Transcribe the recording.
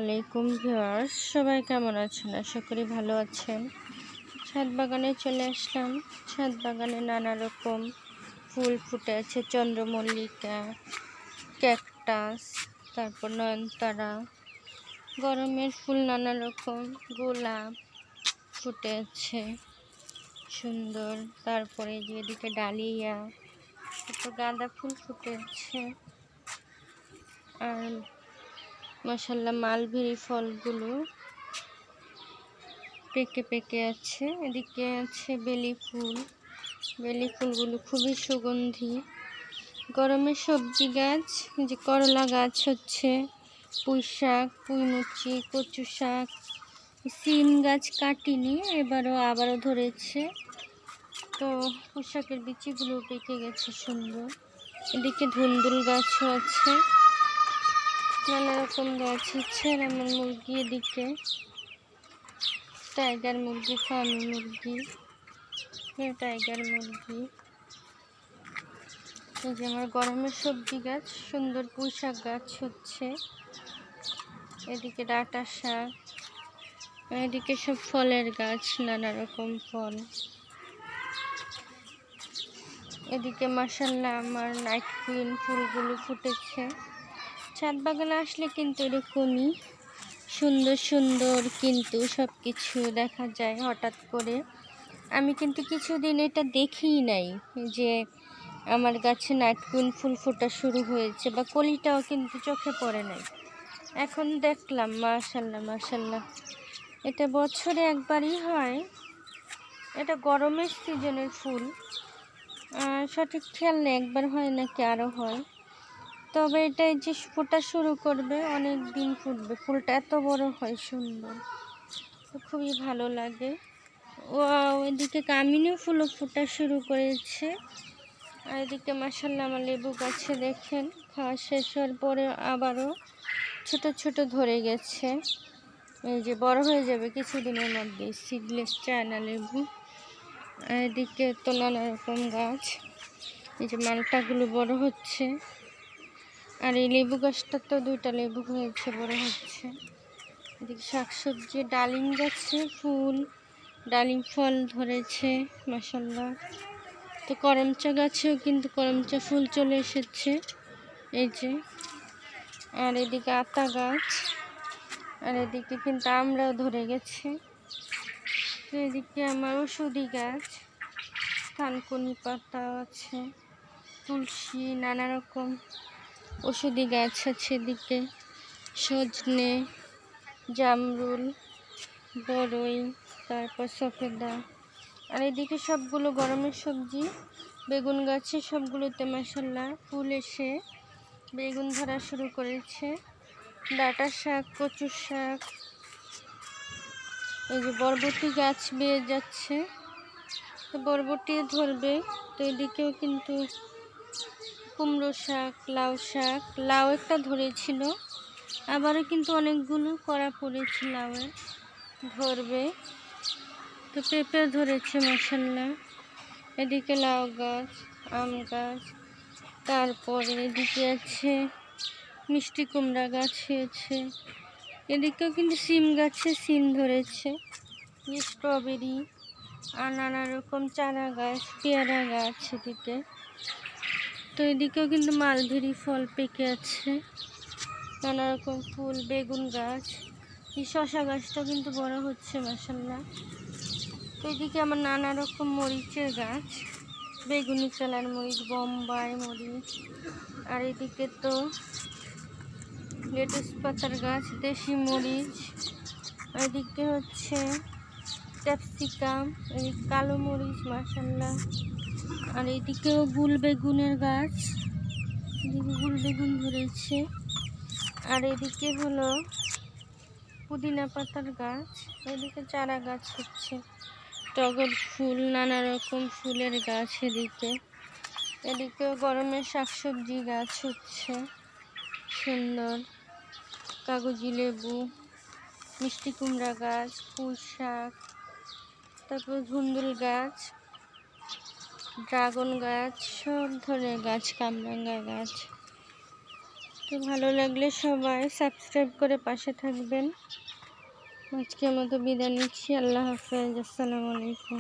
আলাইকুম ভিউয়ার্স, সবাই কেমন আছেন? আশা করি ভালো আছেন। ছাদ বাগানে চলে আসলাম। ছাদ বাগানে নানা রকম ফুল ফুটে আছে, চন্দ্রমল্লিকা, ক্যাকটাস, তারপর নয়নতারা, গরমের ফুল নানা রকম, গোলাপ ফুটে আছে সুন্দর। তারপরে যেদিকে ডালিয়া, তারপর গাঁদা ফুল ফুটে আছে, আর মাশাআল্লাহ মালবেরি ফলগুলো পেকে পেকে আছে। এদিকে আছে বেলি ফুলগুলো খুবই সুগন্ধি। গরমের সবজি গাছ, যে করলা গাছ হচ্ছে, পুঁই শাক, পুঁইমুচি, কচু শাক, সিম গাছ কাটিনি, আবারও ধরেছে। তো পুঁই শাকের বিচিগুলো পেকে গেছে সুন্দর। এদিকে ধুন্দুল গাছও আছে, নানা রকম গাছ হচ্ছে। আর আমার মুরগি এদিকে টাইগার মুরগি, ফার্মি মুরগি, টাইগার মুরগি। এই যে আমার গরমের সবজি গাছ, সুন্দর পুঁই শাক গাছ হচ্ছে। এদিকে ডাঁটা শাক, এদিকে সব ফলের গাছ, নানা রকম ফল। এদিকে মাশাআল্লাহ আমার নাইট কুইন ফুলগুলো ফুটেছে। ছাদ বাগানে আসলে কিন্তু এরকমই সুন্দর সুন্দর কিন্তু সব কিছু দেখা যায় হঠাৎ করে। আমি কিন্তু কিছুদিন এটা দেখিই নাই যে আমার গাছে নাইট কুইন ফুল ফোটা শুরু হয়েছে, বা কলিটাও কিন্তু চোখে পড়ে নাই। এখন দেখলাম মাশাআল্লাহ মাশাআল্লাহ। এটা বছরে একবারই হয়, এটা গরমের সিজনের ফুল। সঠিক খেয়াল নেই একবার হয় নাকি আরও হয়, তবে এটা যে ফোটা শুরু করবে অনেক দিন ফুটবে। ফুলটা এত বড় হয়, সুন্দর, খুবই ভালো লাগে। এদিকে কামিনী ফুলও ফোটা শুরু করেছে। আর এদিকে মাশাআল্লাহ আমার লেবু গাছে দেখেন, খাওয়া শেষ হওয়ার পরে আবারও ছোট ছোট ধরে গেছে। এই যে বড় হয়ে যাবে কিছুদিনের মধ্যে, সিডলেস চায়না লেবু। আর এদিকে তো নানা রকম গাছ, এই যে মালটাগুলো বড় হচ্ছে। আর এই লেবু গাছটা তো 2টা লেবু হয়েছে, বড় হচ্ছে। এদিকে শাকসবজি, ডালিম গাছে ফুল, ডালিম ফল ধরেছে মাশাআল্লাহ। তো করমচা গাছেও কিন্তু করমচা ফুল চলে এসেছে, এই যে। আর এদিকে আতা গাছ, আর এদিকে কিন্তু আমরাও ধরে গেছে। তো এদিকে আমার ওষুধি গাছ, থানকুনি পাতা আছে, তুলসী, নানা রকম ওষুধি গাছ আছে। এদিকে সজনে, জামরুল, বড়ই, তারপর সফেদা। আর এদিকে সবগুলো গরমের সবজি, বেগুন গাছে সবগুলোতে মাশাআল্লাহ ফুল এসে বেগুন ধরা শুরু করেছে। ডাঁটা শাক, কচু শাক, এই যে বরবটি গাছ বেয়ে যাচ্ছে, তো বরবটি ধরবে। তো এদিকেও কিন্তু কুমড়ো শাক, লাউ একটা ধরেছিল, আবারও কিন্তু অনেকগুলো করা পড়েছে লাউয়ের, ধরবে। তো পেঁপে ধরেছে মাশাআল্লাহ। এদিকে লাউ গাছ, আম গাছ, তারপরে এদিকে আছে মিষ্টি কুমড়া গাছ হয়েছে। এদিকেও কিন্তু সিম গাছে সিম ধরেছে, স্ট্রবেরি, আর নানা রকম চারা গাছ, পেয়ারা গাছ এদিকে। তো এদিকেও কিন্তু মালবেরি ফল পেকে আছে, নানা রকম ফুল, বেগুন গাছ, এই শশা গাছটা কিন্তু বড় হচ্ছে মাশাআল্লাহ। তো এদিকে আমার নানা রকম মরিচের গাছ, বেগুনি কালার মরিচ, বোম্বাই মরিচ। আর এদিকে তো লেটুস পাতার গাছ, দেশি মরিচ। এদিকে হচ্ছে ক্যাপসিকাম, এদিকে কালো মরিচ মাশাআল্লাহ। আর এদিকেও গুল বেগুনের গাছ, এদিকে গুল বেগুন ধরেছে। আর এদিকে হলো পুদিনা পাতার গাছ, এদিকে চারা গাছ হচ্ছে, টগর ফুল, নানা রকম ফুলের গাছ। এদিকেও গরমের শাকসবজি গাছ হচ্ছে সুন্দর, কাগজি লেবু, মিষ্টি কুমড়া গাছ, পুঁই শাক, তারপর ধুন্দুল গাছ, ড্রাগন গাছ, সব ধরনের গাছ, কামরাঙ্গা গাছ। তো তো ভালো লাগলে সবাই সাবস্ক্রাইব করে পাশে থাকবেন। আজকের মতো বিদায় নিচ্ছি। আল্লাহ হাফেজ। আসসালামু আলাইকুম।